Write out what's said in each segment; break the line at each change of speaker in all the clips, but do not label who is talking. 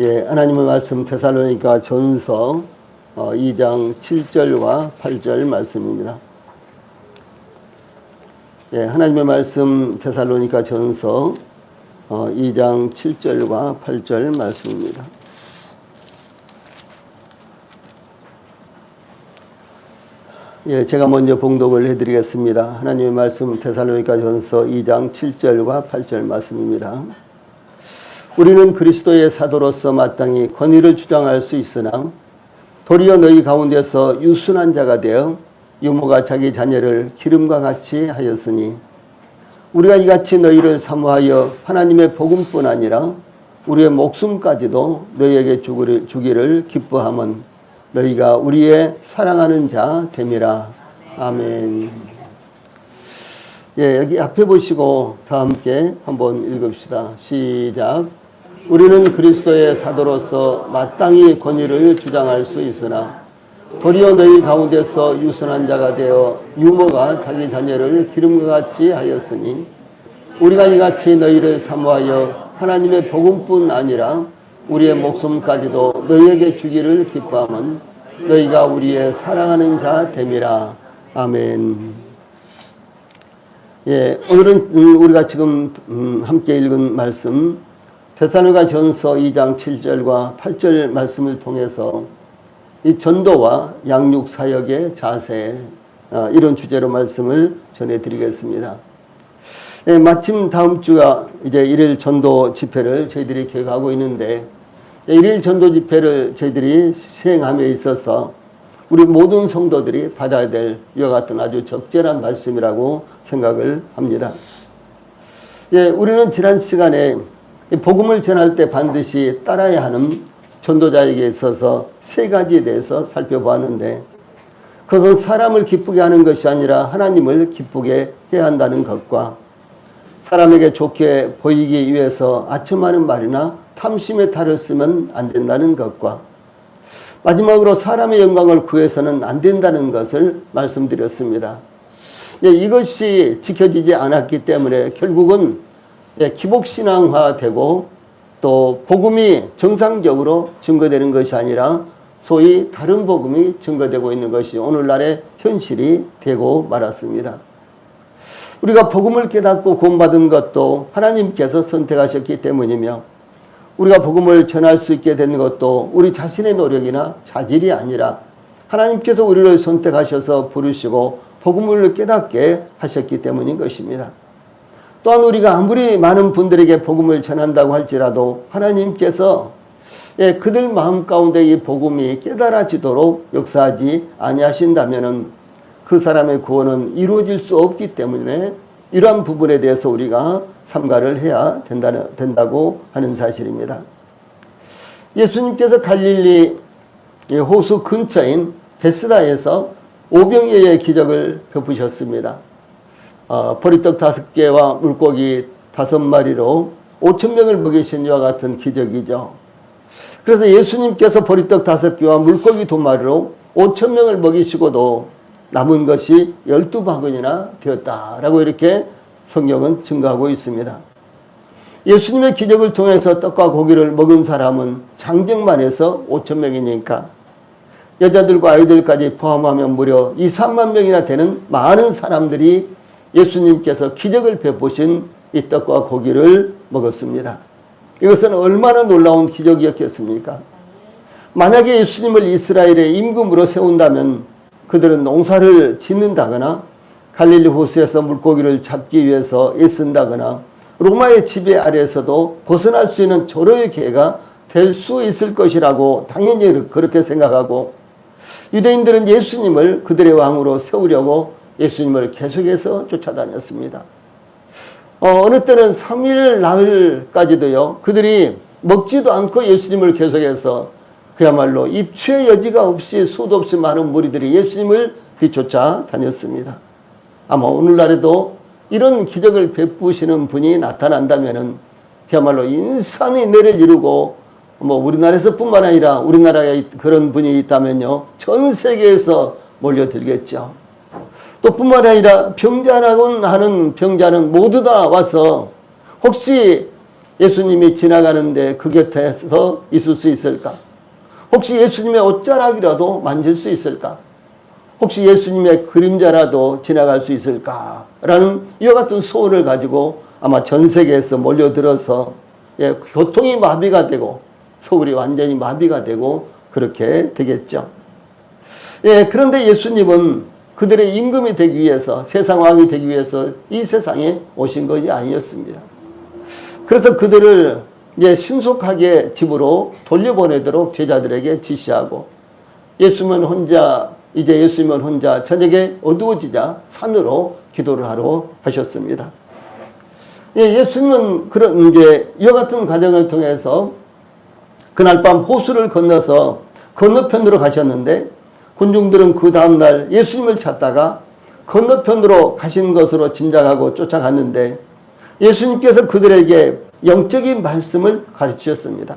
예, 하나님의 말씀 데살로니가 전서 2장 7절과 8절 말씀입니다. 예, 하나님의 말씀 데살로니가 전서 2장 7절과 8절 말씀입니다. 예, 제가 먼저 봉독을 해드리겠습니다. 하나님의 말씀 데살로니가 전서 2장 7절과 8절 말씀입니다. 우리는 그리스도의 사도로서 마땅히 권위를 주장할 수 있으나 도리어 너희 가운데서 유순한 자가 되어 유모가 자기 자녀를 기름과 같이 하였으니 우리가 이같이 너희를 사모하여 하나님의 복음뿐 아니라 우리의 목숨까지도 너희에게 주기를 기뻐함은 너희가 우리의 사랑하는 자 됨이라. 아멘. 예, 여기 앞에 보시고 다 함께 한번 읽읍시다. 시작. 우리는 그리스도의 사도로서 마땅히 권위를 주장할 수 있으나 도리어 너희 가운데서 유순한 자가 되어 유모가 자기 자녀를 기름과 같이 하였으니 우리가 이같이 너희를 사모하여 하나님의 복음뿐 아니라 우리의 목숨까지도 너희에게 주기를 기뻐함은 너희가 우리의 사랑하는 자 됨이라. 아멘. 예, 오늘은 우리가 지금 함께 읽은 말씀 데살로니가 전서 2장 7절과 8절 말씀을 통해서 이 전도와 양육 사역의 자세, 이런 주제로 말씀을 전해드리겠습니다. 예, 마침 다음 주가 이제 1일 전도 집회를 저희들이 계획하고 있는데 1일 전도 집회를 저희들이 시행함에 있어서 우리 모든 성도들이 받아야 될 이와 같은 아주 적절한 말씀이라고 생각을 합니다. 예, 우리는 지난 시간에 복음을 전할 때 반드시 따라야 하는 전도자에게 있어서 세 가지에 대해서 살펴보았는데 그것은 사람을 기쁘게 하는 것이 아니라 하나님을 기쁘게 해야 한다는 것과 사람에게 좋게 보이기 위해서 아첨하는 말이나 탐심의 탈을 쓰면 안 된다는 것과 마지막으로 사람의 영광을 구해서는 안 된다는 것을 말씀드렸습니다. 이것이 지켜지지 않았기 때문에 결국은 기복신앙화되고 또 복음이 정상적으로 증거되는 것이 아니라 소위 다른 복음이 증거되고 있는 것이 오늘날의 현실이 되고 말았습니다. 우리가 복음을 깨닫고 구원받은 것도 하나님께서 선택하셨기 때문이며 우리가 복음을 전할 수 있게 된 것도 우리 자신의 노력이나 자질이 아니라 하나님께서 우리를 선택하셔서 부르시고 복음을 깨닫게 하셨기 때문인 것입니다. 또한 우리가 아무리 많은 분들에게 복음을 전한다고 할지라도 하나님께서 그들 마음 가운데 이 복음이 깨달아지도록 역사하지 아니하신다면 그 사람의 구원은 이루어질 수 없기 때문에 이러한 부분에 대해서 우리가 삼가를 해야 된다고 하는 사실입니다. 예수님께서 갈릴리 호수 근처인 베스다에서 오병이어의 기적을 베푸셨습니다. 보리떡 5개와 물고기 5마리로 5,000명을 먹이신 이와 같은 기적이죠. 그래서 예수님께서 보리떡 5개와 물고기 2마리로 5,000명을 먹이시고도 남은 것이 12바구니나 되었다라고 이렇게 성경은 증거하고 있습니다. 예수님의 기적을 통해서 떡과 고기를 먹은 사람은 장정만 해서 5,000명이니까 여자들과 아이들까지 포함하면 무려 2, 3만 명이나 되는 많은 사람들이 예수님께서 기적을 베푸신 이 떡과 고기를 먹었습니다. 이것은 얼마나 놀라운 기적이었겠습니까? 만약에 예수님을 이스라엘의 임금으로 세운다면 그들은 농사를 짓는다거나 갈릴리 호수에서 물고기를 잡기 위해서 애쓴다거나 로마의 지배 아래에서도 벗어날 수 있는 절호의 기회가 될 수 있을 것이라고 당연히 그렇게 생각하고 유대인들은 예수님을 그들의 왕으로 세우려고 예수님을 계속해서 쫓아다녔습니다. 어느 때는 3일 나흘까지도요 그들이 먹지도 않고 예수님을 계속해서 그야말로 입추의 여지가 없이 수도 없이 많은 무리들이 예수님을 뒤쫓아 다녔습니다. 아마 오늘날에도 이런 기적을 베푸시는 분이 나타난다면 그야말로 인산이 내를 이루고 우리나라에서뿐만 아니라 우리나라에 그런 분이 있다면요 전 세계에서 몰려들겠죠. 또 뿐만 아니라 병자라고 하는 병자는 모두 다 와서 혹시 예수님이 지나가는데 그 곁에서 있을 수 있을까? 혹시 예수님의 옷자락이라도 만질 수 있을까? 혹시 예수님의 그림자라도 지나갈 수 있을까? 라는 이와 같은 소원을 가지고 아마 전 세계에서 몰려들어서 교통이 마비가 되고 서울이 완전히 마비가 되고 그렇게 되겠죠. 그런데 예수님은 그들의 임금이 되기 위해서, 세상 왕이 되기 위해서 이 세상에 오신 것이 아니었습니다. 그래서 그들을 신속하게 집으로 돌려보내도록 제자들에게 지시하고, 예수님은 혼자 저녁에 어두워지자 산으로 기도를 하러 하셨습니다. 예수님은 이와 같은 과정을 통해서 그날 밤 호수를 건너서 건너편으로 가셨는데, 군중들은 그 다음날 예수님을 찾다가 건너편으로 가신 것으로 짐작하고 쫓아갔는데, 예수님께서 그들에게 영적인 말씀을 가르치셨습니다.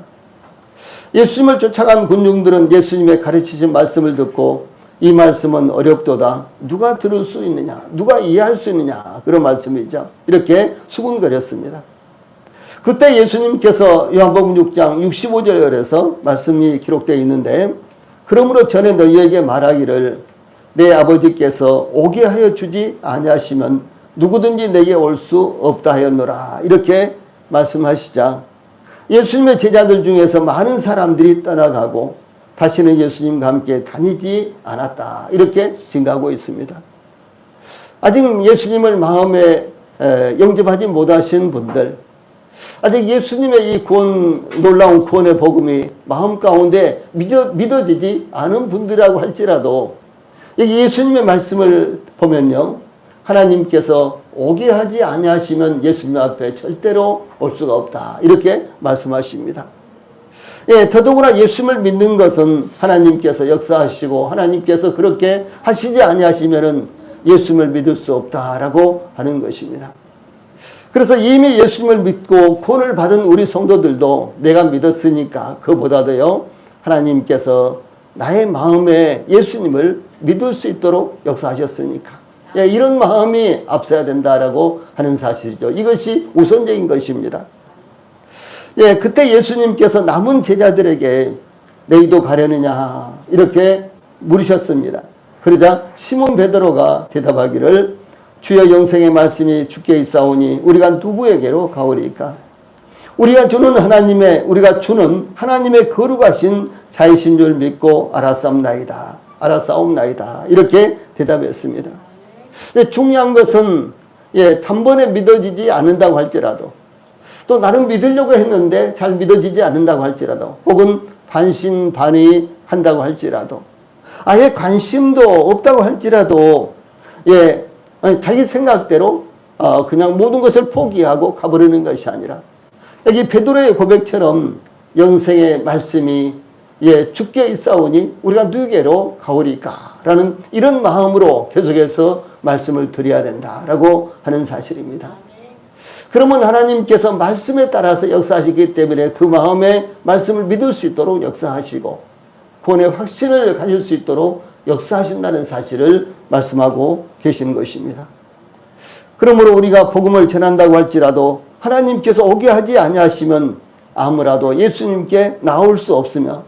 예수님을 쫓아간 군중들은 예수님의 가르치신 말씀을 듣고, 이 말씀은 어렵도다. 누가 들을 수 있느냐? 누가 이해할 수 있느냐? 그런 말씀이죠. 이렇게 수군거렸습니다. 그때 예수님께서 요한복음 6장 65절에서 말씀이 기록되어 있는데, 그러므로 전에 너희에게 말하기를 내 아버지께서 오게 하여 주지 아니하시면 누구든지 내게 올 수 없다 하였노라. 이렇게 말씀하시자 예수님의 제자들 중에서 많은 사람들이 떠나가고 다시는 예수님과 함께 다니지 않았다. 이렇게 증가하고 있습니다. 아직 예수님을 마음에 영접하지 못하신 분들, 아직 예수님의 이 놀라운 구원의 복음이 마음 가운데 믿어지지 않은 분들이라고 할지라도, 여기 예수님의 말씀을 보면요, 하나님께서 오게 하지 아니하시면 예수님 앞에 절대로 올 수가 없다. 이렇게 말씀하십니다. 더더구나 예수님을 믿는 것은 하나님께서 역사하시고 하나님께서 그렇게 하시지 아니하시면 예수님을 믿을 수 없다라고 하는 것입니다. 그래서 이미 예수님을 믿고 구원을 받은 우리 성도들도 내가 믿었으니까 그보다도요, 하나님께서 나의 마음에 예수님을 믿을 수 있도록 역사하셨으니까 이런 마음이 앞서야 된다라고 하는 사실이죠. 이것이 우선적인 것입니다. 그때 예수님께서 남은 제자들에게 너희도 가려느냐 이렇게 물으셨습니다. 그러자 시몬 베드로가 대답하기를 주여 영생의 말씀이 주께 있사오니 우리가 누구에게로 가오리까? 우리가 주는 하나님의 거룩하신 자이신 줄 믿고 알았사옵나이다. 이렇게 대답했습니다. 중요한 것은 단번에 믿어지지 않는다고 할지라도, 또 나름 믿으려고 했는데 잘 믿어지지 않는다고 할지라도, 혹은 반신반의 한다고 할지라도, 아예 관심도 없다고 할지라도 자기 생각대로 그냥 모든 것을 포기하고 가버리는 것이 아니라, 여기 베드로의 고백처럼 영생의 말씀이 주께 있사오니 우리가 누구에게로 가오리까? 라는 이런 마음으로 계속해서 말씀을 드려야 된다라고 하는 사실입니다. 그러면 하나님께서 말씀에 따라서 역사하시기 때문에 그 마음에 말씀을 믿을 수 있도록 역사하시고 구원의 확신을 가질 수 있도록 역사하신다는 사실을 말씀하고 계시는 것입니다. 그러므로 우리가 복음을 전한다고 할지라도 하나님께서 오게 하지 아니하시면 아무라도 예수님께 나올 수 없으며,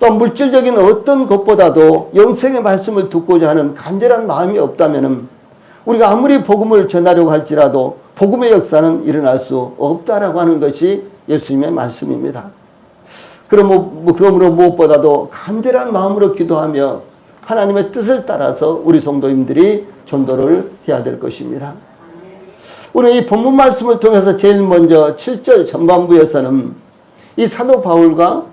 또 물질적인 어떤 것보다도 영생의 말씀을 듣고자 하는 간절한 마음이 없다면 우리가 아무리 복음을 전하려고 할지라도 복음의 역사는 일어날 수 없다라고 하는 것이 예수님의 말씀입니다. 그러므로 무엇보다도 간절한 마음으로 기도하며 하나님의 뜻을 따라서 우리 성도님들이 전도를 해야 될 것입니다. 우리 이 본문 말씀을 통해서 제일 먼저 7절 전반부에서는 이 사도 바울과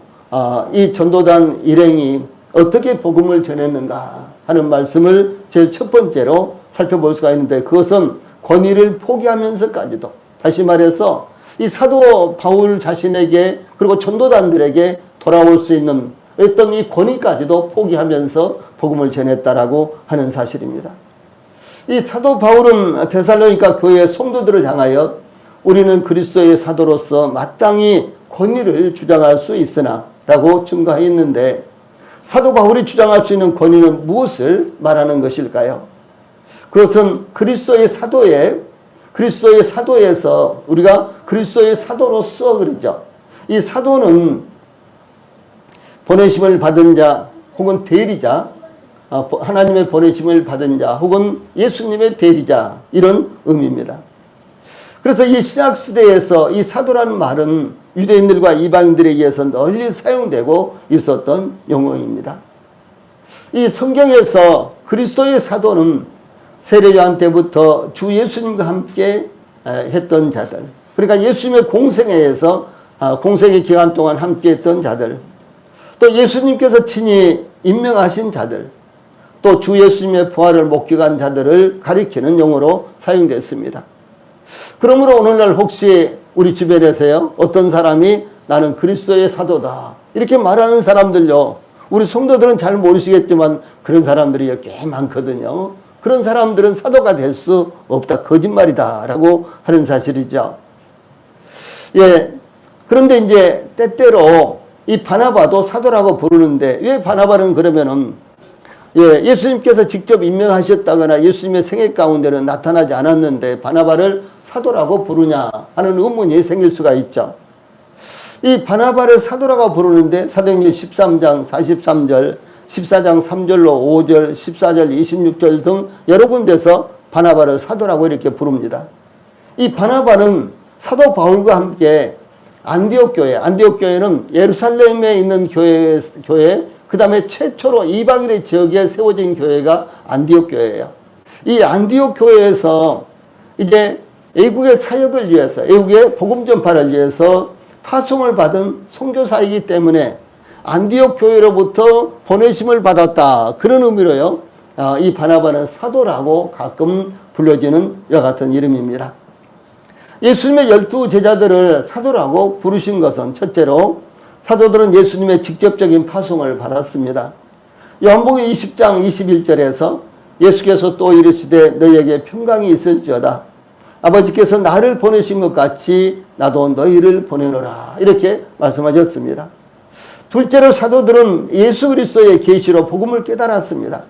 이 전도단 일행이 어떻게 복음을 전했는가 하는 말씀을 제일 첫 번째로 살펴볼 수가 있는데, 그것은 권위를 포기하면서까지도, 다시 말해서 이 사도 바울 자신에게 그리고 전도단들에게 돌아올 수 있는 어떤 이 권위까지도 포기하면서 복음을 전했다라고 하는 사실입니다. 이 사도 바울은 데살로니가 교회의 성도들을 향하여 우리는 그리스도의 사도로서 마땅히 권위를 주장할 수 있으나 라고 증거했는데, 사도 바울이 주장할 수 있는 권위는 무엇을 말하는 것일까요? 그것은 그리스도의 사도의 그리스도의 사도에서 우리가 그리스도의 사도로서 그러죠. 이 사도는 보내심을 받은 자 혹은 대리자, 하나님의 보내심을 받은 자 혹은 예수님의 대리자, 이런 의미입니다. 그래서 이 신약시대에서 이 사도라는 말은 유대인들과 이방인들에 의해서 널리 사용되고 있었던 용어입니다. 이 성경에서 그리스도의 사도는 세례요한 때부터 주 예수님과 함께 했던 자들, 그러니까 예수님의 공생애에서 공생의 기간 동안 함께 했던 자들, 또 예수님께서 친히 임명하신 자들, 또 주 예수님의 부활을 목격한 자들을 가리키는 용어로 사용됐습니다. 그러므로 오늘날 혹시 우리 주변에서요, 어떤 사람이 나는 그리스도의 사도다 이렇게 말하는 사람들요, 우리 성도들은 잘 모르시겠지만 그런 사람들이 꽤 많거든요. 그런 사람들은 사도가 될 수 없다, 거짓말이다 라고 하는 사실이죠. 예, 그런데 이제 때때로 이 바나바도 사도라고 부르는데, 왜 바나바는 그러면은 예수님께서 직접 임명하셨다거나 예수님의 생애 가운데는 나타나지 않았는데 바나바를 사도라고 부르냐 하는 의문이 생길 수가 있죠. 이 바나바를 사도라고 부르는데 사도행전 13장 43절, 14장 3절로 5절, 14절 26절 등 여러 군데서 바나바를 사도라고 이렇게 부릅니다. 이 바나바는 사도 바울과 함께 안디옥 교회는 예루살렘에 있는 교회, 그 다음에 최초로 이방인의 지역에 세워진 교회가 안디옥 교회예요. 이 안디옥 교회에서 이제 애국의 사역을 위해서, 애국의 복음 전파를 위해서 파송을 받은 선교사이기 때문에 안디옥 교회로부터 보내심을 받았다, 그런 의미로요, 이 바나바는 사도라고 가끔 불려지는 이와 같은 이름입니다. 예수님의 12제자들을 사도라고 부르신 것은 첫째로 사도들은 예수님의 직접적인 파송을 받았습니다. 요한복음 20장 21절에서 예수께서 또 이르시되 너희에게 평강이 있을지어다. 아버지께서 나를 보내신 것 같이 나도 너희를 보내노라, 이렇게 말씀하셨습니다. 둘째로 사도들은 예수 그리스도의 계시로 복음을 깨달았습니다.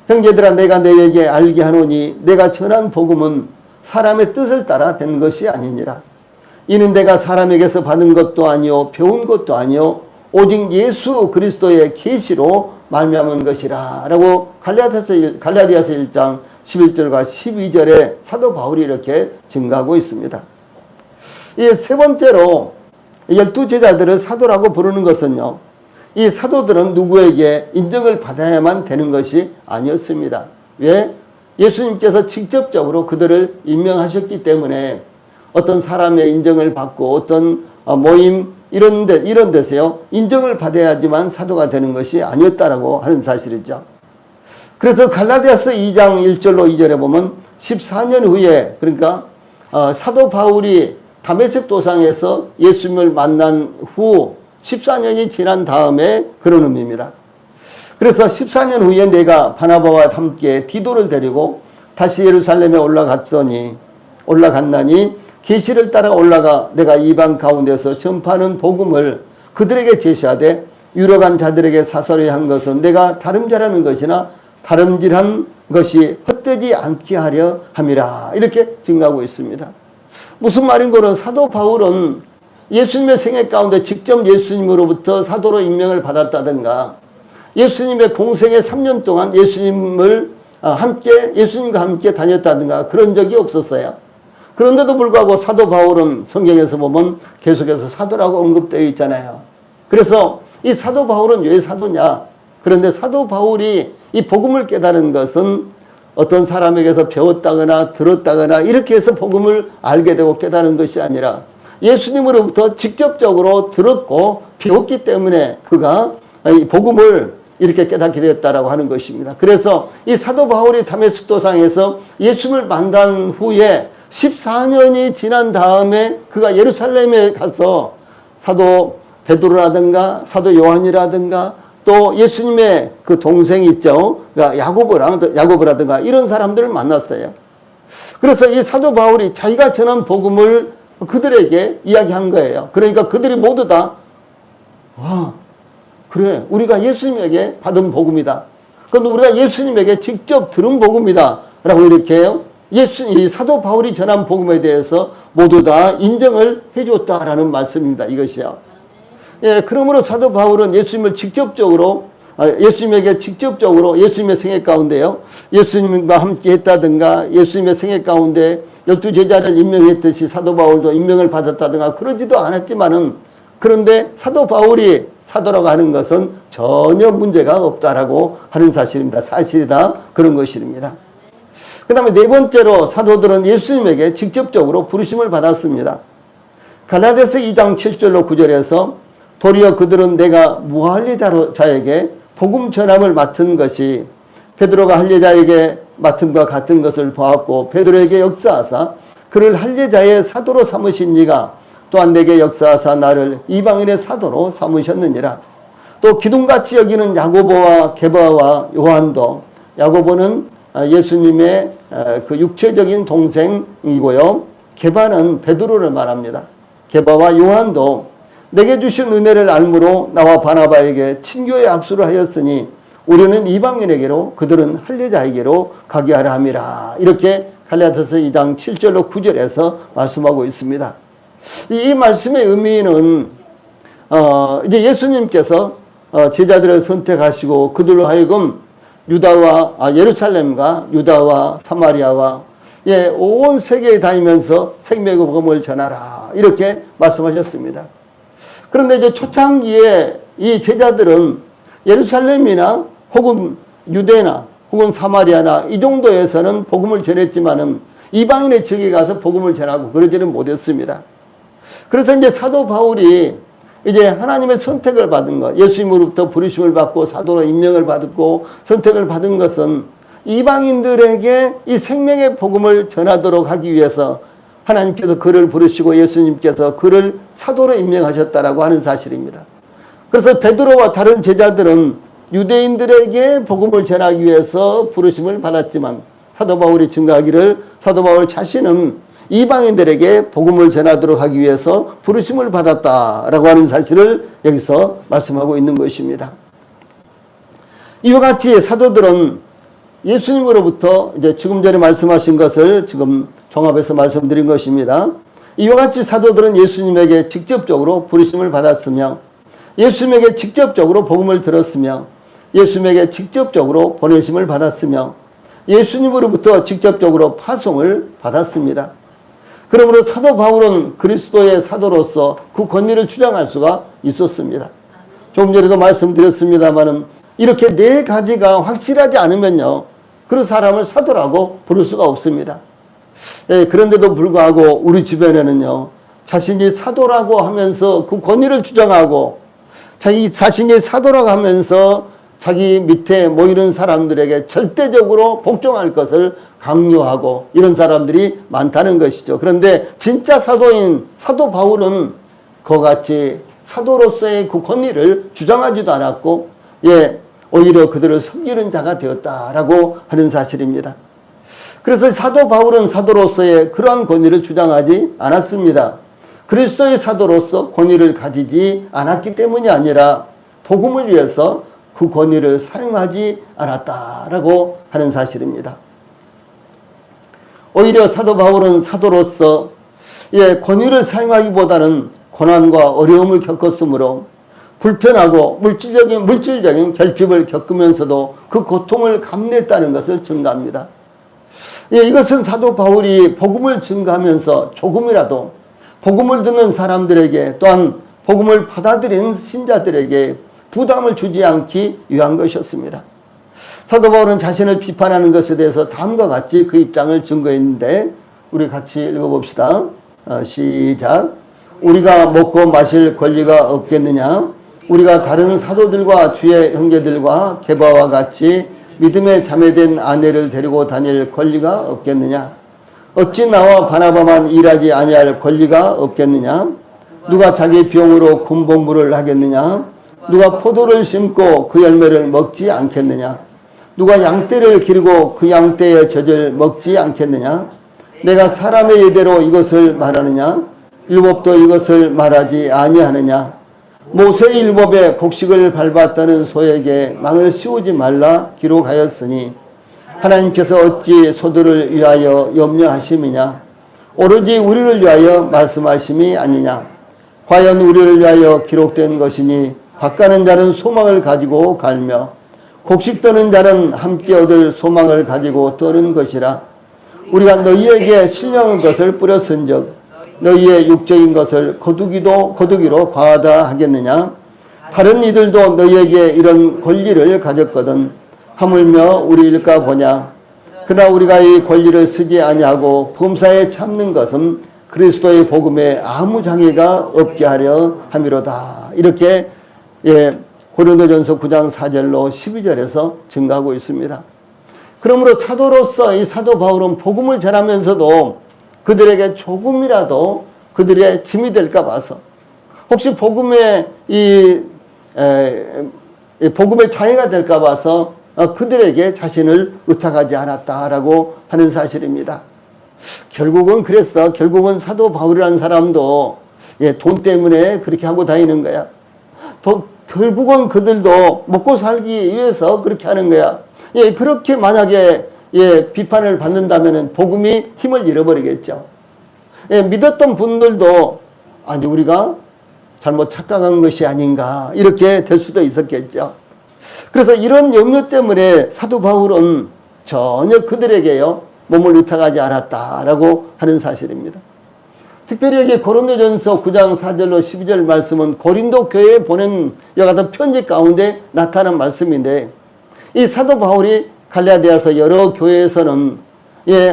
형제들아, 내가 너희에게 알게 하노니 내가 전한 복음은 사람의 뜻을 따라 된 것이 아니니라. 이는 내가 사람에게서 받은 것도 아니요 배운 것도 아니요 오직 예수 그리스도의 계시로 말미암은 것이라 라고 갈라디아서 1장 11절과 12절에 사도 바울이 이렇게 증가하고 있습니다. 이 세 번째로 12제자들을 사도라고 부르는 것은요, 이 사도들은 누구에게 인정을 받아야만 되는 것이 아니었습니다. 왜? 예수님께서 직접적으로 그들을 임명하셨기 때문에 어떤 사람의 인정을 받고 어떤 모임 이런 데서요, 인정을 받아야지만 사도가 되는 것이 아니었다라고 하는 사실이죠. 그래서 갈라디아서 2장 1절로 2절에 보면 14년 후에, 그러니까 사도 바울이 다메섹 도상에서 예수님을 만난 후 14년이 지난 다음에 그런 의미입니다. 그래서 14년 후에 내가 바나바와 함께 디도를 데리고 다시 예루살렘에 올라갔나니 계시를 따라 올라가 내가 이방 가운데서 전파하는 복음을 그들에게 제시하되 유력한 자들에게 사설히 한 것은 내가 다름질하는 것이나 다름질한 것이 헛되지 않게 하려 함이라, 이렇게 증가하고 있습니다. 무슨 말인고는 사도 바울은 예수님의 생애 가운데 직접 예수님으로부터 사도로 임명을 받았다든가 예수님의 공생의 3년 동안 예수님과 함께 다녔다든가 그런 적이 없었어요. 그런데도 불구하고 사도 바울은 성경에서 보면 계속해서 사도라고 언급되어 있잖아요. 그래서 이 사도 바울은 왜 사도냐? 그런데 사도 바울이 이 복음을 깨달은 것은 어떤 사람에게서 배웠다거나 들었다거나 이렇게 해서 복음을 알게 되고 깨달은 것이 아니라 예수님으로부터 직접적으로 들었고 배웠기 때문에 그가 이 복음을 이렇게 깨닫게 되었다라고 하는 것입니다. 그래서 이 사도 바울이 다메섹 도상에서 예수님을 만난 후에 14년이 지난 다음에 그가 예루살렘에 가서 사도 베드로라든가 사도 요한이라든가 또 예수님의 그 동생이 있죠. 그러니까 야고보라든가 이런 사람들을 만났어요. 그래서 이 사도 바울이 자기가 전한 복음을 그들에게 이야기한 거예요. 그러니까 그들이 모두 다 그래, 우리가 예수님에게 받은 복음이다. 그런데 우리가 예수님에게 직접 들은 복음이다 라고 이렇게 이 사도 바울이 전한 복음에 대해서 모두 다 인정을 해줬다라는 말씀입니다. 이것이요. 예, 그러므로 사도 바울은 예수님을 예수님에게 직접적으로 예수님의 생애 가운데요, 예수님과 함께 했다든가 예수님의 생애 가운데 12제자를 임명했듯이 사도 바울도 임명을 받았다든가 그러지도 않았지만은, 그런데 사도 바울이 사도라고 하는 것은 전혀 문제가 없다라고 하는 사실입니다. 사실이다, 그런 것입니다. 그 다음에 네 번째로 사도들은 예수님에게 직접적으로 부르심을 받았습니다. 갈라디아서 2장 7절로 9절에서 도리어 그들은 내가 무할례자에게 복음 전함을 맡은 것이 베드로가 할례자에게 맡음과 같은 것을 보았고, 베드로에게 역사하사 그를 할례자의 사도로 삼으신 이가 또한 내게 역사하사 나를 이방인의 사도로 삼으셨느니라. 또 기둥같이 여기는 야고보와 게바와 요한도, 야고보는 예수님의 그 육체적인 동생이고요, 게바는 베드로를 말합니다. 게바와 요한도 내게 주신 은혜를 알므로 나와 바나바에게 친교의 악수를 하였으니 우리는 이방인에게로 그들은 할례자에게로 가게 하라 함이라. 이렇게 갈라디아서 2장 7절로 9절에서 말씀하고 있습니다. 이 말씀의 의미는 이제 예수님께서 제자들을 선택하시고 그들로 하여금 예루살렘과 유다와 사마리아와 온 세계에 다니면서 생명의 복음을 전하라, 이렇게 말씀하셨습니다. 그런데 이제 초창기에 이 제자들은 예루살렘이나 혹은 유대나 혹은 사마리아나 이 정도에서는 복음을 전했지만은 이방인의 지역에 가서 복음을 전하고 그러지는 못했습니다. 그래서 이제 사도 바울이 이제 하나님의 선택을 받은 것, 예수님으로부터 부르심을 받고 사도로 임명을 받고 선택을 받은 것은 이방인들에게 이 생명의 복음을 전하도록 하기 위해서 하나님께서 그를 부르시고 예수님께서 그를 사도로 임명하셨다라고 하는 사실입니다. 그래서 베드로와 다른 제자들은 유대인들에게 복음을 전하기 위해서 부르심을 받았지만, 사도 바울이 증거하기를 사도 바울 자신은 이방인들에게 복음을 전하도록 하기 위해서 부르심을 받았다라고 하는 사실을 여기서 말씀하고 있는 것입니다. 이와 같이 사도들은 예수님으로부터 이제 지금 전에 말씀하신 것을 지금 종합해서 말씀드린 것입니다. 이와 같이 사도들은 예수님에게 직접적으로 부르심을 받았으며, 예수님에게 직접적으로 복음을 들었으며, 예수님에게 직접적으로 보내심을 받았으며, 예수님으로부터 직접적으로 파송을 받았습니다. 그러므로 사도 바울은 그리스도의 사도로서 그 권위를 주장할 수가 있었습니다. 조금 전에도 말씀드렸습니다만은 이렇게 네 가지가 확실하지 않으면요, 그 사람을 사도라고 부를 수가 없습니다. 그런데도 불구하고 우리 주변에는요, 자신이 사도라고 하면서 그 권위를 주장하고 자기 자신이 사도라고 하면서 자기 밑에 모이는 사람들에게 절대적으로 복종할 것을 강요하고 이런 사람들이 많다는 것이죠. 그런데 진짜 사도인 사도 바울은 그와 같이 사도로서의 그 권위를 주장하지도 않았고, 오히려 그들을 섬기는 자가 되었다라고 하는 사실입니다. 그래서 사도 바울은 사도로서의 그러한 권위를 주장하지 않았습니다. 그리스도의 사도로서 권위를 가지지 않았기 때문이 아니라 복음을 위해서 그 권위를 사용하지 않았다라고 하는 사실입니다. 오히려 사도 바울은 사도로서 권위를 사용하기보다는 고난과 어려움을 겪었으므로 불편하고 물질적인 결핍을 겪으면서도 그 고통을 감내했다는 것을 증거합니다. 이것은 사도 바울이 복음을 증거하면서 조금이라도 복음을 듣는 사람들에게, 또한 복음을 받아들인 신자들에게 부담을 주지 않기 위한 것이었습니다. 사도 바울은 자신을 비판하는 것에 대해서 다음과 같이 그 입장을 증거했는데, 우리 같이 읽어봅시다. 시작. 우리가 먹고 마실 권리가 없겠느냐? 우리가 다른 사도들과 주의 형제들과 게바와 같이 믿음에 자매된 아내를 데리고 다닐 권리가 없겠느냐? 어찌 나와 바나바만 일하지 아니할 권리가 없겠느냐? 누가 자기 비용으로 군복무를 하겠느냐? 누가 포도를 심고 그 열매를 먹지 않겠느냐? 누가 양떼를 기르고 그 양떼의 젖을 먹지 않겠느냐? 내가 사람의 예대로 이것을 말하느냐? 율법도 이것을 말하지 아니하느냐? 모세의 율법에 곡식을 밟았다는 소에게 망을 씌우지 말라 기록하였으니 하나님께서 어찌 소들을 위하여 염려하심이냐? 오로지 우리를 위하여 말씀하심이 아니냐? 과연 우리를 위하여 기록된 것이니 밭가는 자는 소망을 가지고 갈며 곡식 떠는 자는 함께 얻을 소망을 가지고 떠는 것이라. 우리가 너희에게 신령한 것을 뿌렸은즉 너희의 육적인 것을 거두기로 과하다 하겠느냐? 다른 이들도 너희에게 이런 권리를 가졌거든 하물며 우리일까 보냐? 그러나 우리가 이 권리를 쓰지 아니하고 범사에 참는 것은 그리스도의 복음에 아무 장애가 없게 하려 함이로다. 이렇게 고린도전서 9장 4절로 12절에서 증가하고 있습니다. 그러므로 사도로서 이 사도 바울은 복음을 전하면서도 그들에게 조금이라도 그들의 짐이 될까 봐서 혹시 복음의 복음의 장애가 될까 봐서 그들에게 자신을 의탁하지 않았다라고 하는 사실입니다. 결국은 그랬어. 결국은 사도 바울이라는 사람도 돈 때문에 그렇게 하고 다니는 거야. 결국은 그들도 먹고 살기 위해서 그렇게 하는 거야. 그렇게 만약에 비판을 받는다면 복음이 힘을 잃어버리겠죠. 믿었던 분들도 아니 우리가 잘못 착각한 것이 아닌가 이렇게 될 수도 있었겠죠. 그래서 이런 염려 때문에 사도 바울은 전혀 그들에게요 몸을 의탁하지 않았다라고 하는 사실입니다. 특별히 여기 고린도전서 9장 4절로 12절 말씀은 고린도 교회에 보낸 이와 같은 편지 가운데 나타난 말씀인데 이 사도 바울이 갈라디아서 여러 교회에서는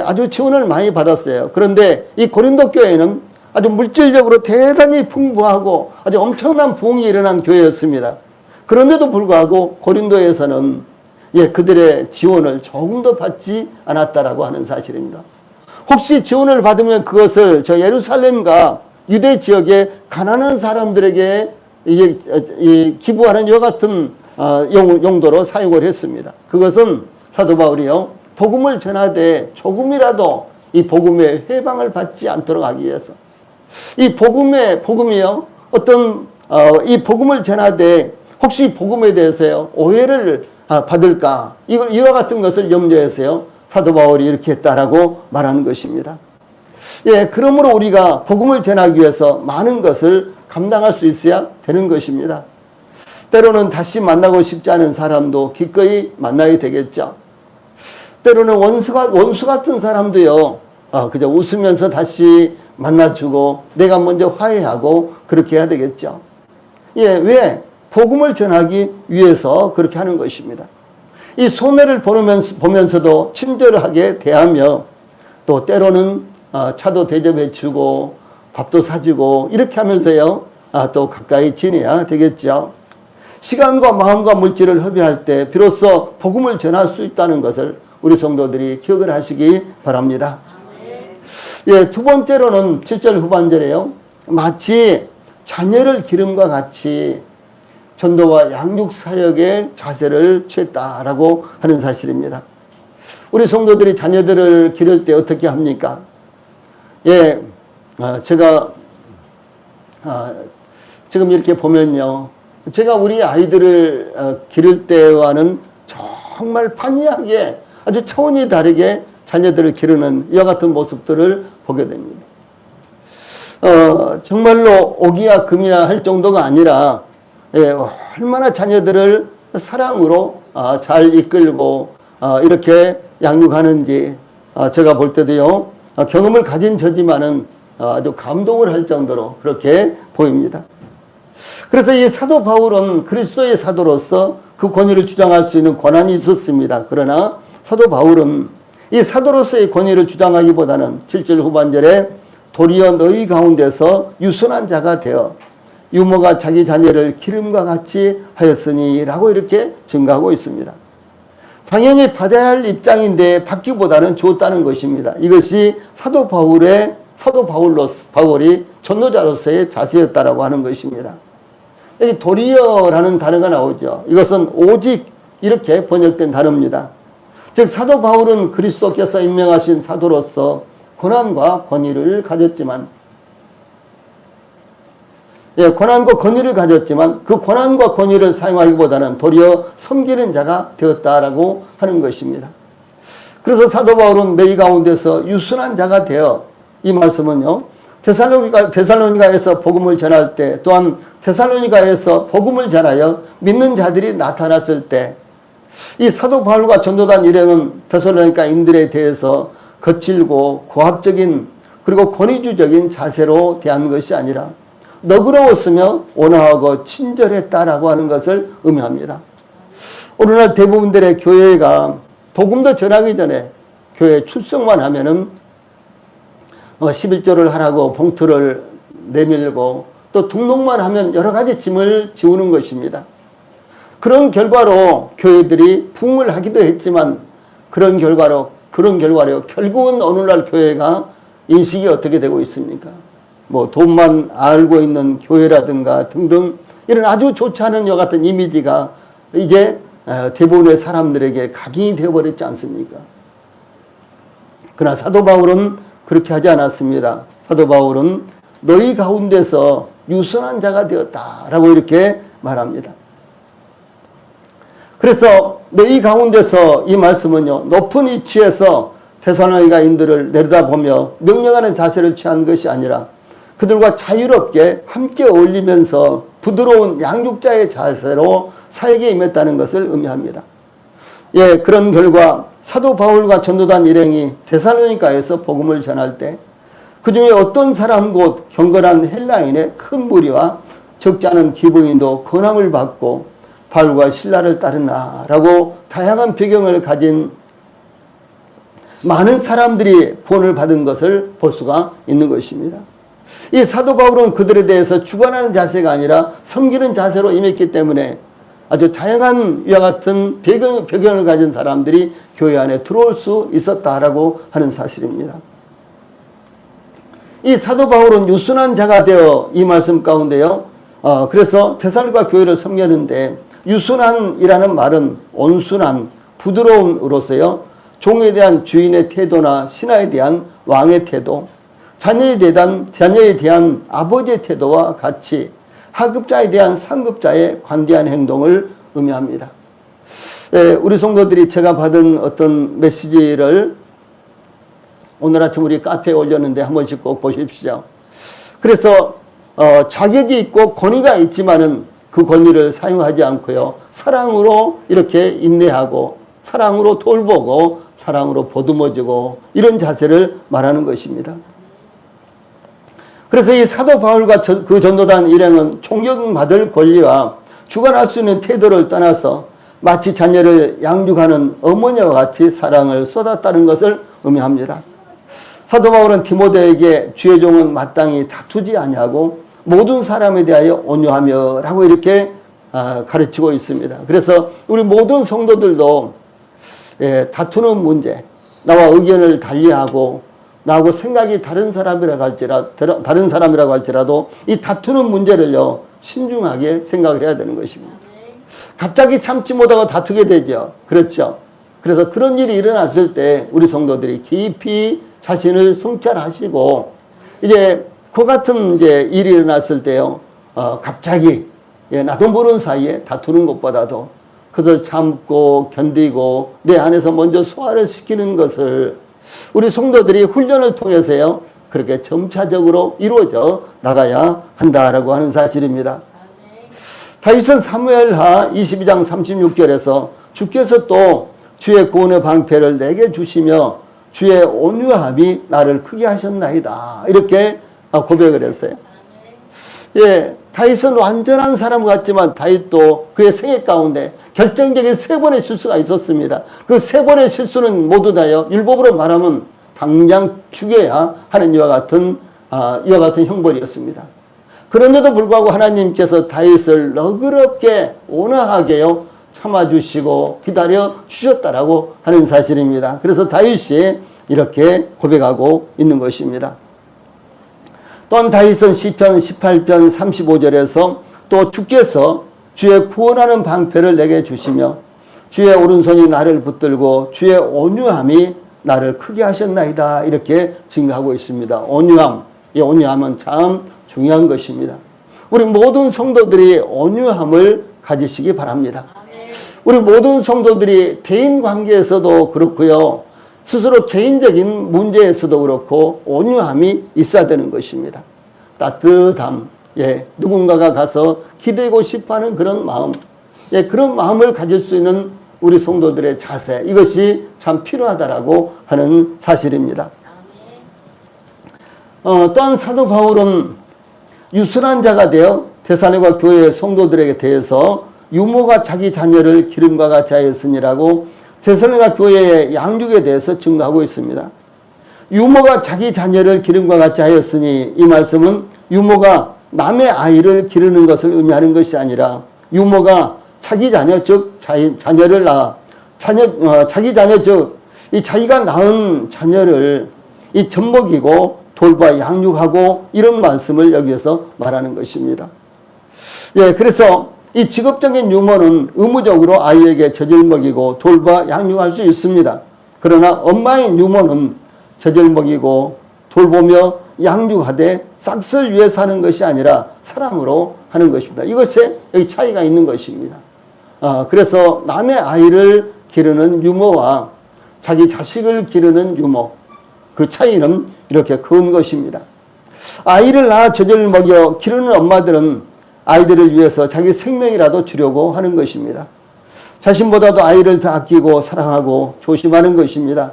아주 지원을 많이 받았어요. 그런데 이 고린도 교회는 아주 물질적으로 대단히 풍부하고 아주 엄청난 부흥이 일어난 교회였습니다. 그런데도 불구하고 고린도에서는 그들의 지원을 조금도 받지 않았다라고 하는 사실입니다. 혹시 지원을 받으면 그것을 저 예루살렘과 유대 지역의 가난한 사람들에게 기부하는 이와 같은 용도로 사용을 했습니다. 그것은 사도 바울이요 복음을 전하되 조금이라도 이 복음의 회방을 받지 않도록 하기 위해서 이 복음이요 이 복음을 전하되 혹시 복음에 대해서요 오해를 받을까 이와 같은 것을 염려해서요 사도 바울이 이렇게 했다라고 말하는 것입니다. 그러므로 우리가 복음을 전하기 위해서 많은 것을 감당할 수 있어야 되는 것입니다. 때로는 다시 만나고 싶지 않은 사람도 기꺼이 만나야 되겠죠. 때로는 원수 같은 사람도요 그저 웃으면서 다시 만나주고 내가 먼저 화해하고 그렇게 해야 되겠죠. 왜? 복음을 전하기 위해서 그렇게 하는 것입니다. 이 손해를 보면서도 친절하게 대하며 또 때로는 차도 대접해 주고 밥도 사주고 이렇게 하면서요 또 가까이 지내야 되겠죠. 시간과 마음과 물질을 허비할 때 비로소 복음을 전할 수 있다는 것을 우리 성도들이 기억을 하시기 바랍니다. 두 번째로는 7절 후반절에요 마치 자녀를 기름과 같이 전도와 양육 사역의 자세를 취했다라고 하는 사실입니다. 우리 성도들이 자녀들을 기를 때 어떻게 합니까? 제가 지금 이렇게 보면요 제가 우리 아이들을 기를 때와는 정말 판이하게 아주 차원이 다르게 자녀들을 기르는 이와 같은 모습들을 보게 됩니다. 정말로 옥이야 금이야 할 정도가 아니라 얼마나 자녀들을 사랑으로 잘 이끌고 이렇게 양육하는지 제가 볼 때도요 경험을 가진 저지만은 아주 감동을 할 정도로 그렇게 보입니다. 그래서 이 사도 바울은 그리스도의 사도로서 그 권위를 주장할 수 있는 권한이 있었습니다. 그러나 사도 바울은 이 사도로서의 권위를 주장하기보다는 7절 후반절에 도리어 너희 가운데서 유순한 자가 되어 유모가 자기 자녀를 기름과 같이 하였으니 라고 이렇게 증가하고 있습니다. 당연히 받아야 할 입장인데 받기보다는 좋다는 것입니다. 이것이 사도 바울이 전도자로서의 자세였다라고 하는 것입니다. 여기 도리어라는 단어가 나오죠. 이것은 오직 이렇게 번역된 단어입니다. 즉 사도 바울은 그리스도께서 임명하신 사도로서 권한과 권위를 가졌지만 권한과 권위를 가졌지만 그 권한과 권위를 사용하기보다는 도리어 섬기는 자가 되었다라고 하는 것입니다. 그래서 사도 바울은 너희 가운데서 유순한 자가 되어, 이 말씀은요, 데살로니가에서 복음을 전할 때, 또한 데살로니가에서 복음을 전하여 믿는 자들이 나타났을 때, 이 사도 바울과 전도단 일행은 데살로니가인들에 대해서 거칠고 고압적인 그리고 권위주의적인 자세로 대한 것이 아니라 너그러웠으며 온화하고 친절했다라고 하는 것을 의미합니다. 오늘날 대부분들의 교회가 복음도 전하기 전에 교회 출석만 하면은 11조를 하라고 봉투를 내밀고 또 등록만 하면 여러 가지 짐을 지우는 것입니다. 그런 결과로 교회들이 부흥을 하기도 했지만 그런 결과로 결국은 오늘날 교회가 인식이 어떻게 되고 있습니까? 뭐 돈만 알고 있는 교회라든가 등등 이런 아주 좋지 않은 여 같은 이미지가 이제 대부분의 사람들에게 각인이 되어버렸지 않습니까? 그러나 사도 바울은 그렇게 하지 않았습니다. 사도 바울은 너희 가운데서 유선한 자가 되었다라고 이렇게 말합니다. 그래서 너희 가운데서 이 말씀은요, 높은 위치에서 데살로니가인들을 내려다보며 명령하는 자세를 취한 것이 아니라 그들과 자유롭게 함께 어울리면서 부드러운 양육자의 자세로 사역에 임했다는 것을 의미합니다. 예, 그런 결과 사도 바울과 전도단 일행이 데살로니가에서 복음을 전할 때 그 중에 어떤 사람 곧 경건한 헬라인의 큰 무리와 적지 않은 기브인도 권함을 받고 바울과 실라를 따르나라고 다양한 배경을 가진 많은 사람들이 구원을 받은 것을 볼 수가 있는 것입니다. 이 사도 바울은 그들에 대해서 주관하는 자세가 아니라 섬기는 자세로 임했기 때문에 아주 다양한 이와 같은 배경을 가진 사람들이 교회 안에 들어올 수 있었다라고 하는 사실입니다. 이 사도 바울은 유순한 자가 되어 이 말씀 가운데요. 그래서 데살로니가 교회를 섬겼는데 유순한이라는 말은 온순한, 부드러움으로서요. 종에 대한 주인의 태도나 신하에 대한 왕의 태도, 자녀에 대한 아버지의 태도와 같이 하급자에 대한 상급자의 관대한 행동을 의미합니다. 우리 성도들이 제가 받은 어떤 메시지를 오늘 아침 우리 카페에 올렸는데 한 번씩 꼭 보십시오. 그래서 자격이 있고 권위가 있지만은 그 권위를 사용하지 않고요. 사랑으로 이렇게 인내하고 사랑으로 돌보고 사랑으로 보듬어주고 이런 자세를 말하는 것입니다. 그래서 이 사도 바울과 그 전도단 일행은 존경받을 권리와 주관할 수 있는 태도를 떠나서 마치 자녀를 양육하는 어머니와 같이 사랑을 쏟았다는 것을 의미합니다. 사도 바울은 디모데에게 주의 종은 마땅히 다투지 아니하고 모든 사람에 대하여 온유하며 라고 이렇게 가르치고 있습니다. 그래서 우리 모든 성도들도 다투는 문제, 나와 의견을 달리하고 나하고 생각이 다른 사람이라고 할지라도 이 다투는 문제를요 신중하게 생각을 해야 되는 것입니다. 갑자기 참지 못하고 다투게 되죠. 그렇죠. 그래서 그런 일이 일어났을 때 우리 성도들이 깊이 자신을 성찰하시고 이제 그 같은 이제 일이 일어났을 때요 갑자기 나도 모르는 사이에 다투는 것보다도 그들 참고 견디고 내 안에서 먼저 소화를 시키는 것을 우리 성도들이 훈련을 통해서요 그렇게 점차적으로 이루어져 나가야 한다라고 하는 사실입니다. 다윗은 사무엘하 22장 36절에서 주께서 또 주의 구원의 방패를 내게 주시며 주의 온유함이 나를 크게 하셨나이다 이렇게 고백을 했어요. 예, 다윗은 완전한 사람 같지만 다윗도 그의 생애 가운데 결정적인 3번의 실수가 있었습니다. 그 3번의 실수는 모두 다요 율법으로 말하면 당장 죽여야 하는 이와 같은 형벌이었습니다. 그런데도 불구하고 하나님께서 다윗을 너그럽게 온화하게요 참아주시고 기다려 주셨다라고 하는 사실입니다. 그래서 다윗이 이렇게 고백하고 있는 것입니다. 또한 다윗은 시편 18편 35절에서 또 주께서 주의 구원하는 방패를 내게 주시며 주의 오른손이 나를 붙들고 주의 온유함이 나를 크게 하셨나이다 이렇게 증거하고 있습니다. 온유함, 이 온유함은 참 중요한 것입니다. 우리 모든 성도들이 온유함을 가지시기 바랍니다. 우리 모든 성도들이 대인 관계에서도 그렇고요. 스스로 개인적인 문제에서도 그렇고 온유함이 있어야 되는 것입니다. 따뜻함, 예, 누군가가 가서 기대고 싶어하는 그런 마음, 예, 그런 마음을 가질 수 있는 우리 성도들의 자세, 이것이 참 필요하다라고 하는 사실입니다. 또한 사도 바울은 유순한 자가 되어 데살로니가 교회의 성도들에게 대해서 유모가 자기 자녀를 기름과 같이 하였으니라고 데살로니가 교회의 양육에 대해서 증거하고 있습니다. 유모가 자기 자녀를 기름과 같이 하였으니, 이 말씀은 유모가 남의 아이를 기르는 것을 의미하는 것이 아니라 유모가 자기 자녀, 즉 자녀를 낳아 자기 자녀, 즉 이 자기가 낳은 자녀를 이 젖먹이고 돌봐 양육하고, 이런 말씀을 여기에서 말하는 것입니다. 예, 그래서 이 직업적인 유모는 의무적으로 아이에게 젖을 먹이고 돌봐 양육할 수 있습니다. 그러나 엄마인 유모는 젖을 먹이고 돌보며 양육하되 싹을 위해서 하는 것이 아니라 사랑으로 하는 것입니다. 이것에 여기 차이가 있는 것입니다. 그래서 남의 아이를 기르는 유모와 자기 자식을 기르는 유모, 그 차이는 이렇게 큰 것입니다. 아이를 낳아 젖을 먹여 기르는 엄마들은 아이들을 위해서 자기 생명이라도 주려고 하는 것입니다. 자신보다도 아이를 더 아끼고 사랑하고 조심하는 것입니다.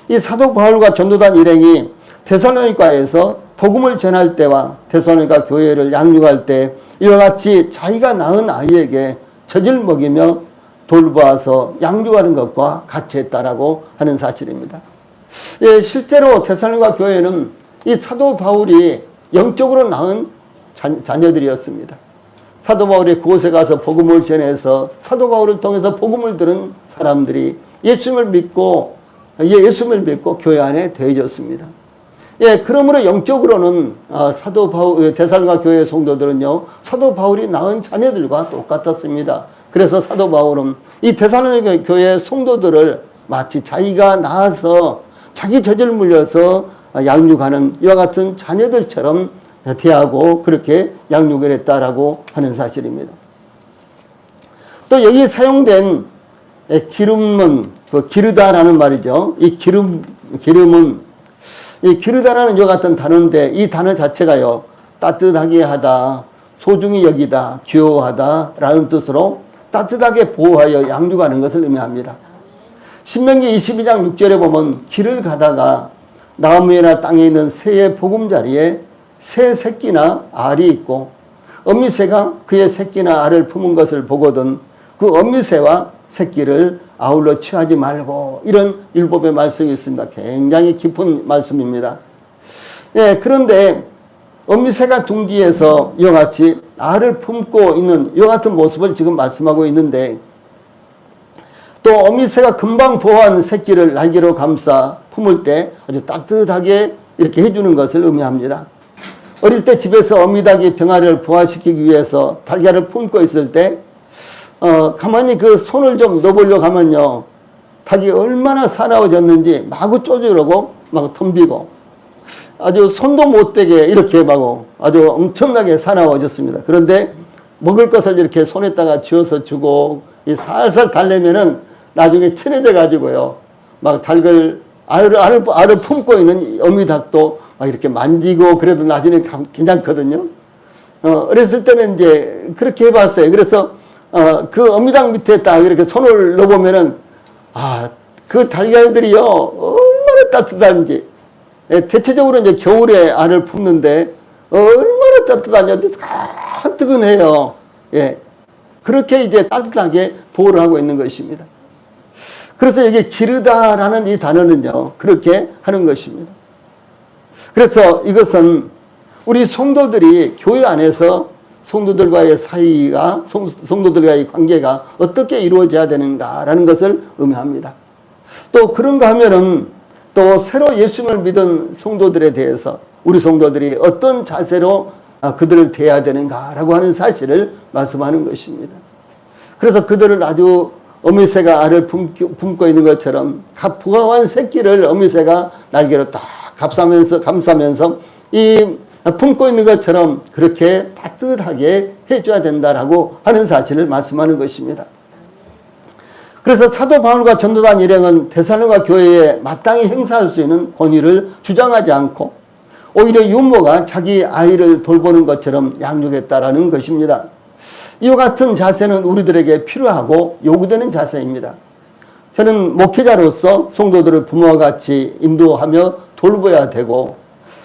이 사도 바울과 전도단 일행이 데살로니가에서 복음을 전할 때와 데살로니가 교회를 양육할 때 이와 같이 자기가 낳은 아이에게 젖을 먹이며 돌보아서 양육하는 것과 같이 했다라고 하는 사실입니다. 예, 실제로 데살로니가 교회는 이 사도 바울이 영적으로 낳은 자녀들이었습니다. 사도 바울이 그곳에 가서 복음을 전해서 사도 바울을 통해서 복음을 들은 사람들이 예수님을 믿고 교회 안에 더해졌습니다. 예, 그러므로 영적으로는 사도 바울, 데살로니가 교회 성도들은요, 사도 바울이 낳은 자녀들과 똑같았습니다. 그래서 사도 바울은 이 데살로니가 교회 성도들을 마치 자기가 낳아서 자기 젖을 물려서 양육하는 이와 같은 자녀들처럼 대하고 그렇게 양육을 했다라고 하는 사실입니다. 또 여기 사용된 기름은 기르다라는 말이죠. 이 기름은 이 기르다라는 이와 같은 단어인데, 이 단어 자체가요, 따뜻하게 하다, 소중히 여기다, 귀여워하다 라는 뜻으로 따뜻하게 보호하여 양육하는 것을 의미합니다. 신명기 22장 6절에 보면 길을 가다가 나무 위나 땅에 있는 새의 보금자리에 새 새끼나 알이 있고 어미새가 그의 새끼나 알을 품은 것을 보거든 그 어미새와 새끼를 아울러 취하지 말고, 이런 율법의 말씀이 있습니다. 굉장히 깊은 말씀입니다. 예, 그런데 어미새가 둥지에서 이와 같이 알을 품고 있는 이와 같은 모습을 지금 말씀하고 있는데, 또 어미새가 금방 보호한 새끼를 날개로 감싸 품을 때 아주 따뜻하게 이렇게 해주는 것을 의미합니다. 어릴 때 집에서 어미닭이 병아리를 부화시키기 위해서 달걀을 품고 있을 때 가만히 그 손을 좀 넣어보려고 하면요, 닭이 얼마나 사나워졌는지 마구 쪼주려고 막 덤비고 아주 손도 못 대게 이렇게 막 아주 엄청나게 사나워졌습니다. 그런데 먹을 것을 이렇게 손에다가 쥐어서 주고 살살 달래면은 나중에 친해져 가지고요, 막 닭을 알을 품고 있는 어미닭도 막 이렇게 만지고 그래도 나중에 괜찮거든요. 어렸을 때는 이제 그렇게 해봤어요. 그래서 그 어미닭 밑에 딱 이렇게 손을 넣어보면은 그 달걀들이요 얼마나 따뜻한지. 예, 대체적으로 이제 겨울에 알을 품는데 얼마나 따뜻하냐, 뜨끈해요. 예, 그렇게 이제 따뜻하게 보호를 하고 있는 것입니다. 그래서 여기 기르다라는 이 단어는요, 그렇게 하는 것입니다. 그래서 이것은 우리 성도들이 교회 안에서 성도들과의 사이가, 성도들과의 관계가 어떻게 이루어져야 되는가라는 것을 의미합니다. 또 그런가 하면은 또 새로 예수님을 믿은 성도들에 대해서 우리 성도들이 어떤 자세로 그들을 대해야 되는가라고 하는 사실을 말씀하는 것입니다. 그래서 그들을 아주 어미새가 알을 품고 있는 것처럼 부화한 새끼를 어미새가 날개로 딱 감싸면서 이 품고 있는 것처럼 그렇게 따뜻하게 해줘야 된다라고 하는 사실을 말씀하는 것입니다. 그래서 사도 바울과 전도단 일행은 데살로니가 교회에 마땅히 행사할 수 있는 권위를 주장하지 않고 오히려 유모가 자기 아이를 돌보는 것처럼 양육했다라는 것입니다. 이와 같은 자세는 우리들에게 필요하고 요구되는 자세입니다. 저는 목회자로서 성도들을 부모와 같이 인도하며 돌봐야 되고,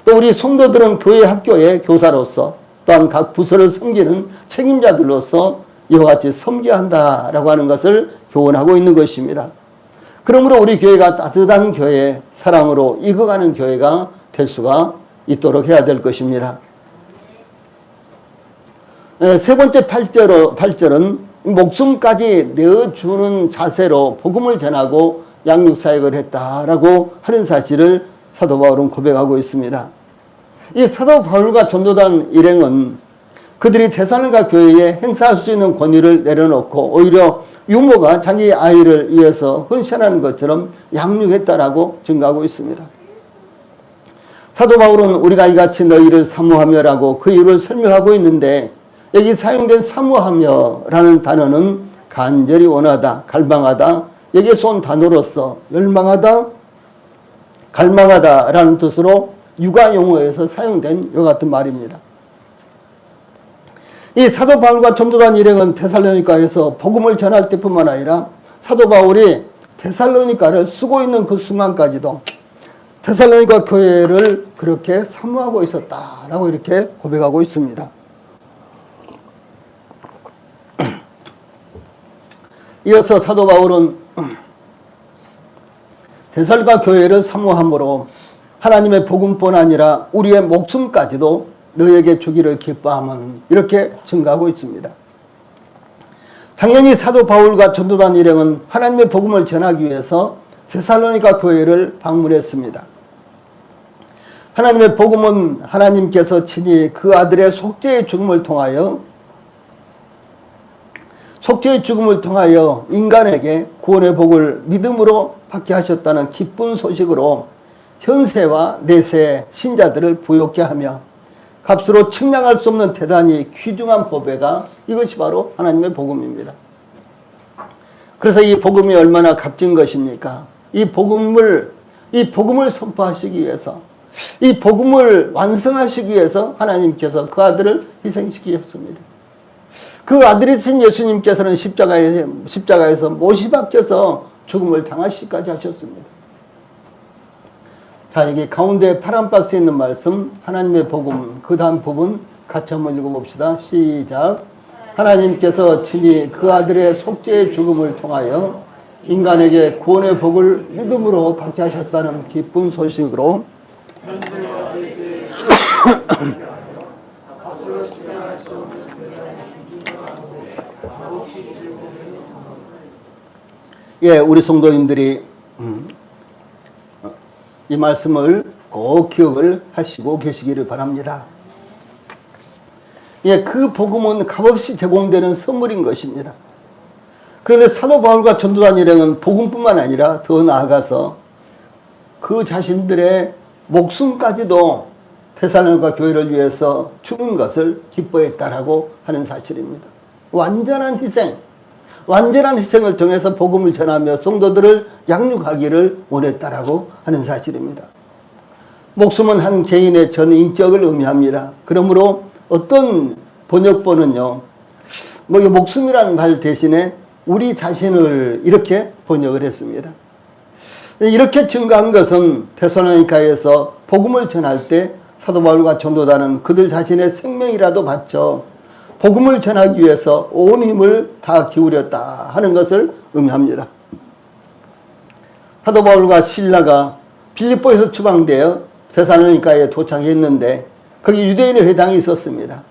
또 우리 성도들은 교회 학교의 교사로서 또한 각 부서를 섬기는 책임자들로서 이와 같이 섬겨야 한다라고 하는 것을 교훈하고 있는 것입니다. 그러므로 우리 교회가 따뜻한 교회, 사랑으로 익어가는 교회가 될 수가 있도록 해야 될 것입니다. 세 번째 8절은 목숨까지 내어주는 자세로 복음을 전하고 양육사역을 했다라고 하는 사실을 사도 바울은 고백하고 있습니다. 이 사도 바울과 전도단 일행은 그들이 데살로니가 교회에 행사할 수 있는 권위를 내려놓고 오히려 유모가 자기 아이를 위해서 헌신하는 것처럼 양육했다라고 증거하고 있습니다. 사도 바울은 우리가 이같이 너희를 사모하며라고 그 이유를 설명하고 있는데, 여기 사용된 사모하며라는 단어는 간절히 원하다, 갈망하다, 여기에서 온 단어로서 열망하다, 갈망하다라는 뜻으로 육아 용어에서 사용된 이와 같은 말입니다. 이 사도 바울과 전도단 일행은 데살로니가에서 복음을 전할 때뿐만 아니라 사도 바울이 데살로니가를 쓰고 있는 그 순간까지도 데살로니가 교회를 그렇게 사모하고 있었다라고 이렇게 고백하고 있습니다. 이어서 사도 바울은 데살로니가 교회를 사모함으로 하나님의 복음뿐 아니라 우리의 목숨까지도 너에게 주기를 기뻐함은 이렇게 증가하고 있습니다. 당연히 사도 바울과 전도단 일행은 하나님의 복음을 전하기 위해서 데살로니가 교회를 방문했습니다. 하나님의 복음은 하나님께서 친히 그 아들의 속죄의 죽음을 통하여 인간에게 구원의 복을 믿음으로 받게 하셨다는 기쁜 소식으로 현세와 내세 신자들을 부욕케 하며 값으로 측량할 수 없는 대단히 귀중한 보배가 이것이 바로 하나님의 복음입니다. 그래서 이 복음이 얼마나 값진 것입니까? 이 복음을 선포하시기 위해서, 이 복음을 완성하시기 위해서 하나님께서 그 아들을 희생시키셨습니다. 그 아들이신 예수님께서는 십자가에서 못이 박혀서 죽음을 당하시기까지 하셨습니다. 자, 여기 가운데 파란 박스에 있는 말씀, 하나님의 복음, 그 다음 부분 같이 한번 읽어봅시다. 시작. 하나님께서 친히 그 아들의 속죄의 죽음을 통하여 인간에게 구원의 복을 믿음으로 받게 하셨다는 기쁜 소식으로 예, 우리 성도님들이 이 말씀을 꼭 기억을 하시고 계시기를 바랍니다. 예, 그 복음은 값없이 제공되는 선물인 것입니다. 그런데 사도 바울과 전도단 일행은 복음뿐만 아니라 더 나아가서 그 자신들의 목숨까지도 데살로니가 교회를 위해서 주는 것을 기뻐했다라고 하는 사실입니다. 완전한 희생을 통해서 복음을 전하며 성도들을 양육하기를 원했다라고 하는 사실입니다. 목숨은 한 개인의 전 인격을 의미합니다. 그러므로 어떤 번역본은요, 이 목숨이라는 말 대신에 우리 자신을 이렇게 번역을 했습니다. 이렇게 증가한 것은 데살로니가에서 복음을 전할 때 사도 바울과 전도단은 그들 자신의 생명이라도 바쳐 복음을 전하기 위해서 온 힘을 다 기울였다 하는 것을 의미합니다. 사도 바울과 실라가 빌립보에서 추방되어 데살로니가에 도착했는데 거기 유대인의 회당이 있었습니다.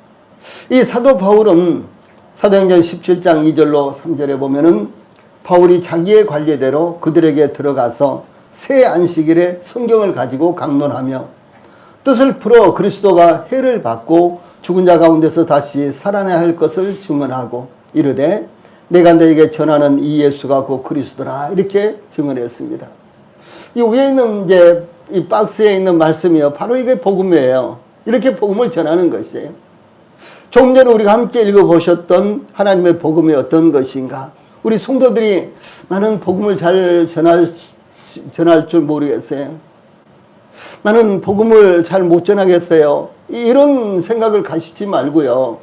이 사도 바울은 사도행전 17장 2절로 3절에 보면은 바울이 자기의 관례대로 그들에게 들어가서 새 안식일에 성경을 가지고 강론하며 뜻을 풀어 그리스도가 해를 받고 죽은 자 가운데서 다시 살아나야 할 것을 증언하고 이르되 내가 너에게 전하는 이 예수가 곧 그리스도라 이렇게 증언했습니다. 이 위에 있는 이제 이 박스에 있는 말씀이요, 바로 이게 복음이에요. 이렇게 복음을 전하는 것이에요. 조금 전에 우리가 함께 읽어보셨던 하나님의 복음이 어떤 것인가? 우리 성도들이 나는 복음을 잘 전할 줄 모르겠어요. 나는 복음을 잘 못 전하겠어요. 이런 생각을 가지지 말고요.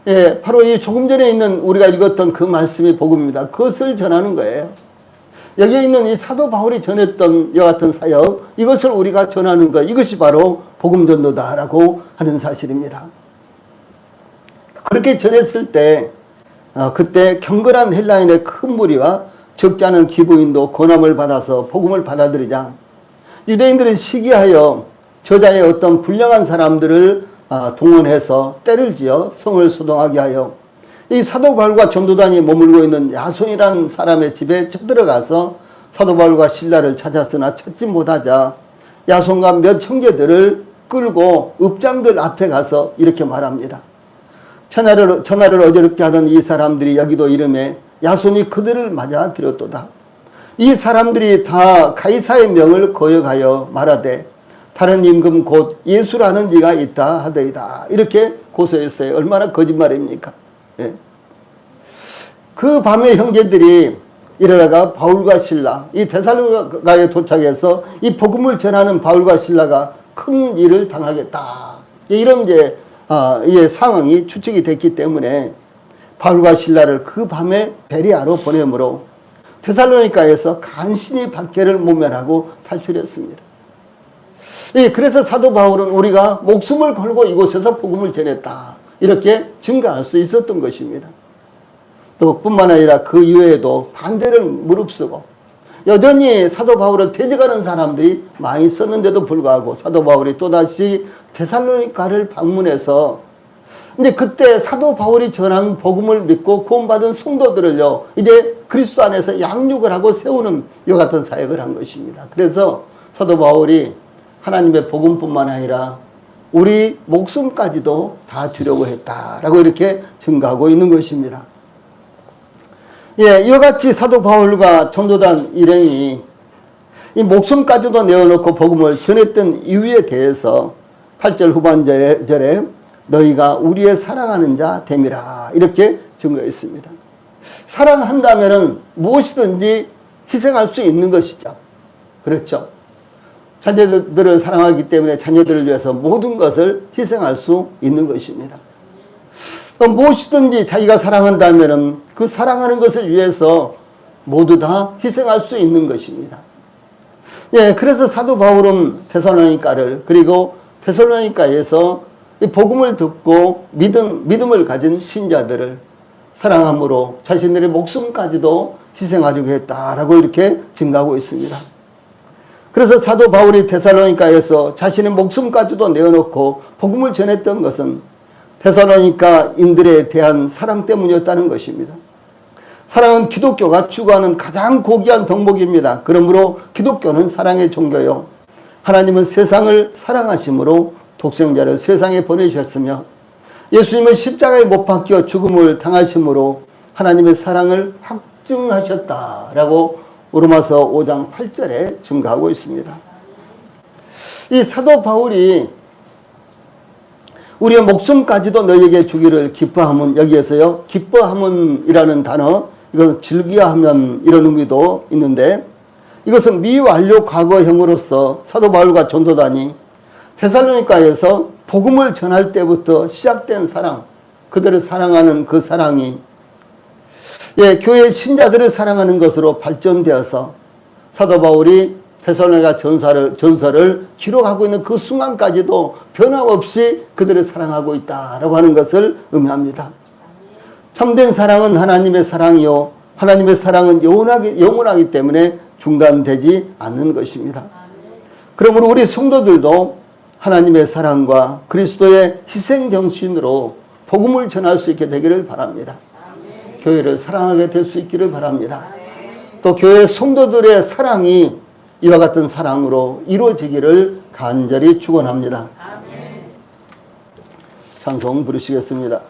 예, 바로 이 조금 전에 있는 우리가 읽었던 그 말씀이 복음입니다. 그것을 전하는 거예요. 여기에 있는 이 사도 바울이 전했던 이와 같은 사역, 이것을 우리가 전하는 것, 이것이 바로 복음 전도다라고 하는 사실입니다. 그렇게 전했을 때 그때 경건한 헬라인의 큰 무리와 적지 않은 기부인도 권함을 받아서 복음을 받아들이자 유대인들은 시기하여 저자의 어떤 불량한 사람들을 동원해서 때를 지어 성을 소동하게 하여 이 사도 바울과 전도단이 머물고 있는 야손이라는 사람의 집에 쳐들어가서 사도 바울과 실라를 찾았으나 찾지 못하자 야손과 몇 형제들을 끌고 읍장들 앞에 가서 이렇게 말합니다. 전하를 어지럽게 하던 이 사람들이 여기도 이름에 야손이 그들을 맞아 들였도다. 이 사람들이 다 가이사의 명을 거역하여 말하되 다른 임금 곧 예수라는 이가 있다 하더이다. 이렇게 고소했어요. 얼마나 거짓말입니까? 예. 그 밤에 형제들이 이러다가 바울과 실라, 이 데살로니가에 도착해서 이 복음을 전하는 바울과 실라가 큰 일을 당하겠다. 이런 이 상황이 추측이 됐기 때문에 바울과 실라를 그 밤에 베레아로 보내므로 데살로니가에서 간신히 박해를 모면하고 탈출했습니다. 그래서 사도 바울은 우리가 목숨을 걸고 이곳에서 복음을 전했다. 이렇게 증거할 수 있었던 것입니다. 또 뿐만 아니라 그 이외에도 반대를 무릅쓰고 여전히 사도 바울을 대적하는 사람들이 많이 있었는데도 불구하고 사도 바울이 또다시 데살로니가를 방문해서 이제 그때 사도 바울이 전한 복음을 믿고 구원받은 성도들을요, 이제 그리스도 안에서 양육을 하고 세우는 이와 같은 사역을 한 것입니다. 그래서 사도 바울이 하나님의 복음뿐만 아니라 우리 목숨까지도 다 주려고 했다라고 이렇게 증거하고 있는 것입니다. 예, 이와 같이 사도 바울과 전도단 일행이 이 목숨까지도 내어놓고 복음을 전했던 이유에 대해서 8절 후반절에 너희가 우리의 사랑하는 자 됨이라 이렇게 증거했습니다. 사랑한다면은 무엇이든지 희생할 수 있는 것이죠. 그렇죠. 자녀들을 사랑하기 때문에 자녀들을 위해서 모든 것을 희생할 수 있는 것입니다. 또 무엇이든지 자기가 사랑한다면은 그 사랑하는 것을 위해서 모두 다 희생할 수 있는 것입니다. 예, 그래서 사도 바울은 데살로니가를 그리고 데살로니가에서 이 복음을 듣고 믿음을 가진 신자들을 사랑함으로 자신들의 목숨까지도 희생하려고 했다라고 이렇게 증거하고 있습니다. 그래서 사도 바울이 데살로니가에서 자신의 목숨까지도 내어놓고 복음을 전했던 것은 데살로니가인들에 대한 사랑 때문이었다는 것입니다. 사랑은 기독교가 추구하는 가장 고귀한 덕목입니다. 그러므로 기독교는 사랑의 종교요. 하나님은 세상을 사랑하심으로 독생자를 세상에 보내주셨으며 예수님은 십자가에 못 박혀 죽음을 당하심으로 하나님의 사랑을 확증하셨다라고 로마서 5장 8절에 증거하고 있습니다. 이 사도 바울이 우리의 목숨까지도 너에게 주기를 기뻐하면, 여기에서요 기뻐하면이라는 단어, 이건 즐겨하면 이런 의미도 있는데 이것은 미완료 과거형으로서 사도 바울과 전도단이 데살로니가에서 복음을 전할 때부터 시작된 사랑, 그들을 사랑하는 그 사랑이 교회 신자들을 사랑하는 것으로 발전되어서 사도 바울이 데살로니가 전서를 기록하고 있는 그 순간까지도 변함없이 그들을 사랑하고 있다라고 하는 것을 의미합니다. 참된 사랑은 하나님의 사랑이요, 하나님의 사랑은 영원하기 때문에 중단되지 않는 것입니다. 그러므로 우리 성도들도 하나님의 사랑과 그리스도의 희생 정신으로 복음을 전할 수 있게 되기를 바랍니다. 교회를 사랑하게 될 수 있기를 바랍니다. 또 교회 성도들의 사랑이 이와 같은 사랑으로 이루어지기를 간절히 축원합니다. 찬송 부르시겠습니다.